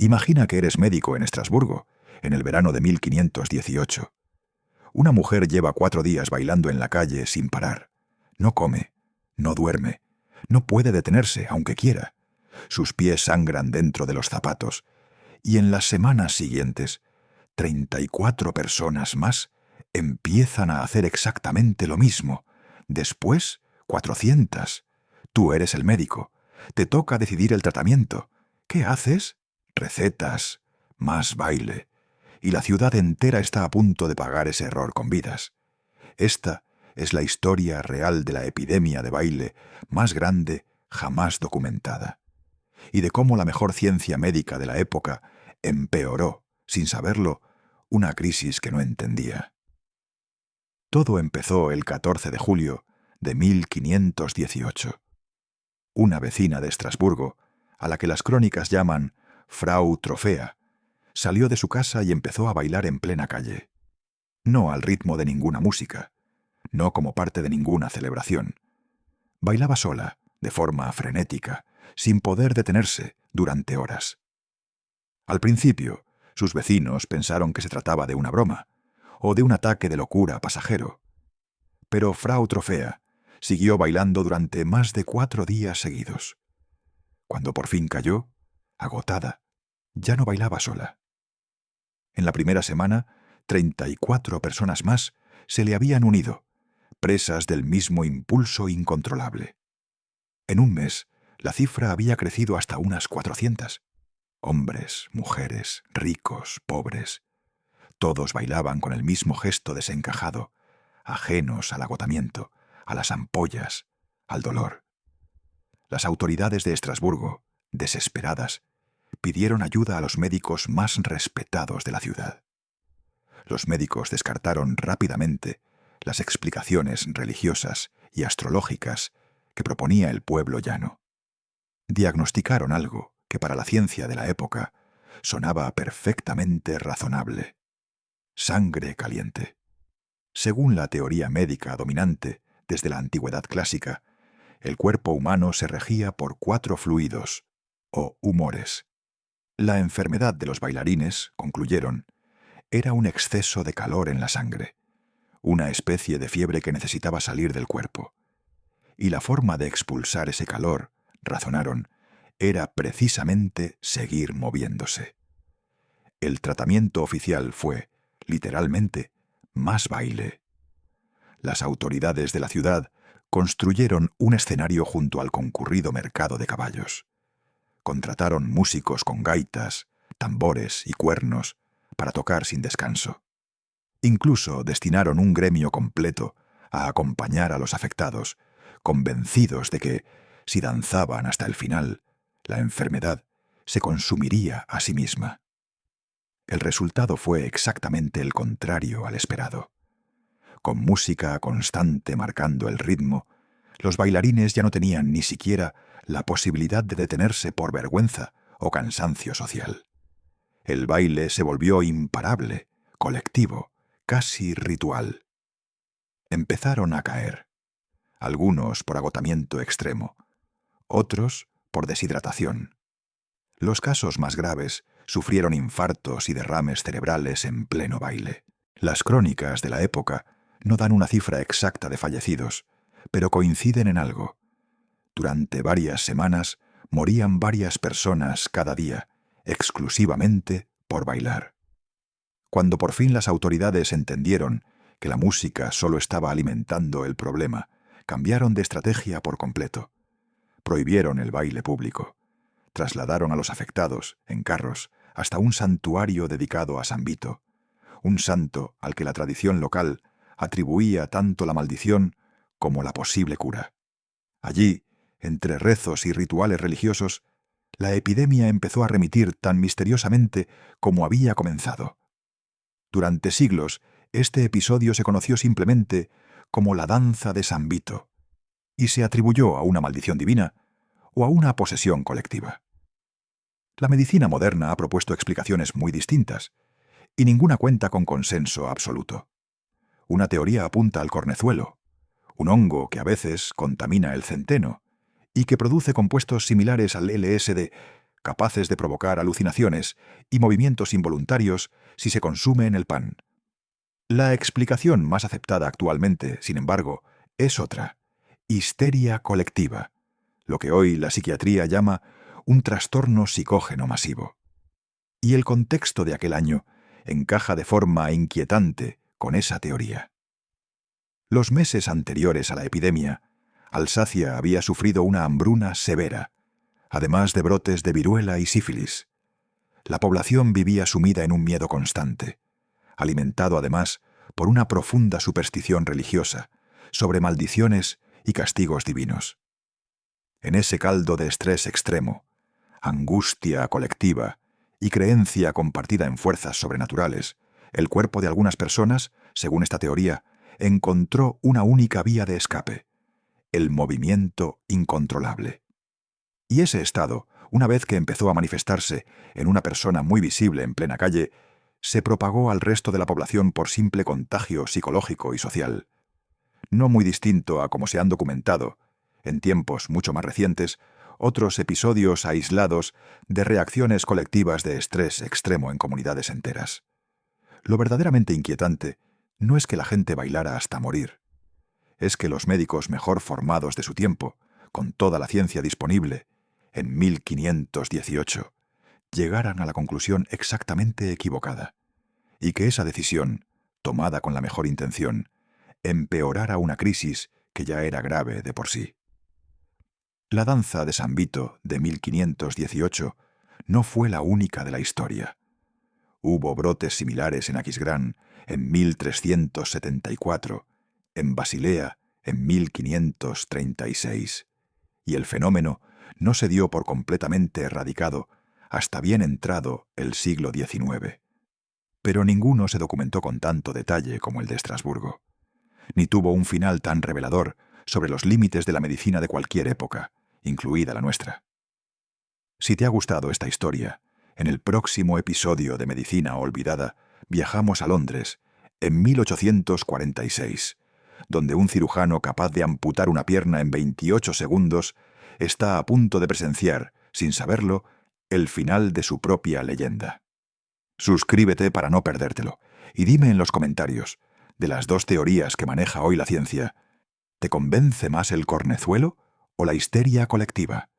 Imagina que eres médico en Estrasburgo, en el verano de 1518. Una mujer lleva 4 días bailando en la calle sin parar. No come, no duerme, no puede detenerse, aunque quiera. Sus pies sangran dentro de los zapatos. Y en las semanas siguientes, 34 personas más empiezan a hacer exactamente lo mismo. Después, 400. Tú eres el médico. Te toca decidir el tratamiento. ¿Qué haces? Recetas, más baile. Y la ciudad entera está a punto de pagar ese error con vidas. Esta es la historia real de la epidemia de baile más grande jamás documentada. Y de cómo la mejor ciencia médica de la época empeoró, sin saberlo, una crisis que no entendía. Todo empezó el 14 de julio de 1518. Una vecina de Estrasburgo, a la que las crónicas llaman Frau Trofea, salió de su casa y empezó a bailar en plena calle. No al ritmo de ninguna música, no como parte de ninguna celebración. Bailaba sola, de forma frenética, sin poder detenerse durante horas. Al principio, sus vecinos pensaron que se trataba de una broma, o de un ataque de locura pasajero. Pero Frau Trofea siguió bailando durante más de 4 días seguidos. Cuando por fin cayó, agotada, ya no bailaba sola. En la primera semana, 34 personas más se le habían unido, presas del mismo impulso incontrolable. En un mes, la cifra había crecido hasta unas 400. Hombres, mujeres, ricos, pobres. Todos bailaban con el mismo gesto desencajado, ajenos al agotamiento, a las ampollas, al dolor. Las autoridades de Estrasburgo, desesperadas, pidieron ayuda a los médicos más respetados de la ciudad. Los médicos descartaron rápidamente las explicaciones religiosas y astrológicas que proponía el pueblo llano. Diagnosticaron algo que para la ciencia de la época sonaba perfectamente razonable: sangre caliente. Según la teoría médica dominante desde la antigüedad clásica, el cuerpo humano se regía por 4 fluidos, o humores. La enfermedad de los bailarines, concluyeron, era un exceso de calor en la sangre, una especie de fiebre que necesitaba salir del cuerpo. Y la forma de expulsar ese calor, razonaron, era precisamente seguir moviéndose. El tratamiento oficial fue, literalmente, más baile. Las autoridades de la ciudad construyeron un escenario junto al concurrido mercado de caballos. Contrataron músicos con gaitas, tambores y cuernos para tocar sin descanso. Incluso destinaron un gremio completo a acompañar a los afectados, convencidos de que, si danzaban hasta el final, la enfermedad se consumiría a sí misma. El resultado fue exactamente el contrario al esperado. Con música constante marcando el ritmo, los bailarines ya no tenían ni siquiera la posibilidad de detenerse por vergüenza o cansancio social. El baile se volvió imparable, colectivo, casi ritual. Empezaron a caer, algunos por agotamiento extremo, otros por deshidratación. Los casos más graves sufrieron infartos y derrames cerebrales en pleno baile. Las crónicas de la época no dan una cifra exacta de fallecidos, pero coinciden en algo. Durante varias semanas morían varias personas cada día, exclusivamente por bailar. Cuando por fin las autoridades entendieron que la música solo estaba alimentando el problema, cambiaron de estrategia por completo. Prohibieron el baile público. Trasladaron a los afectados, en carros, hasta un santuario dedicado a San Vito, un santo al que la tradición local atribuía tanto la maldición como la posible cura. Allí, entre rezos y rituales religiosos, la epidemia empezó a remitir tan misteriosamente como había comenzado. Durante siglos, este episodio se conoció simplemente como la danza de San Vito, y se atribuyó a una maldición divina o a una posesión colectiva. La medicina moderna ha propuesto explicaciones muy distintas, y ninguna cuenta con consenso absoluto. Una teoría apunta al cornezuelo, un hongo que a veces contamina el centeno y que produce compuestos similares al LSD, capaces de provocar alucinaciones y movimientos involuntarios si se consume en el pan. La explicación más aceptada actualmente, sin embargo, es otra: histeria colectiva, lo que hoy la psiquiatría llama un trastorno psicógeno masivo. Y el contexto de aquel año encaja de forma inquietante con esa teoría. Los meses anteriores a la epidemia, Alsacia había sufrido una hambruna severa, además de brotes de viruela y sífilis. La población vivía sumida en un miedo constante, alimentado además por una profunda superstición religiosa sobre maldiciones y castigos divinos. En ese caldo de estrés extremo, angustia colectiva y creencia compartida en fuerzas sobrenaturales, el cuerpo de algunas personas, según esta teoría, encontró una única vía de escape: el movimiento incontrolable. Y ese estado, una vez que empezó a manifestarse en una persona muy visible en plena calle, se propagó al resto de la población por simple contagio psicológico y social. No muy distinto a como se han documentado, en tiempos mucho más recientes, otros episodios aislados de reacciones colectivas de estrés extremo en comunidades enteras. Lo verdaderamente inquietante no es que la gente bailara hasta morir. Es que los médicos mejor formados de su tiempo, con toda la ciencia disponible, en 1518, llegaran a la conclusión exactamente equivocada, y que esa decisión, tomada con la mejor intención, empeorara una crisis que ya era grave de por sí. La danza de San Vito de 1518 no fue la única de la historia. Hubo brotes similares en Aquisgrán en 1374, en Basilea en 1536, y el fenómeno no se dio por completamente erradicado hasta bien entrado el siglo XIX. Pero ninguno se documentó con tanto detalle como el de Estrasburgo, ni tuvo un final tan revelador sobre los límites de la medicina de cualquier época, incluida la nuestra. Si te ha gustado esta historia, en el próximo episodio de Medicina Olvidada viajamos a Londres, en 1846, donde un cirujano capaz de amputar una pierna en 28 segundos está a punto de presenciar, sin saberlo, el final de su propia leyenda. Suscríbete para no perdértelo, y dime en los comentarios, de las dos teorías que maneja hoy la ciencia, ¿te convence más el cornezuelo o la histeria colectiva?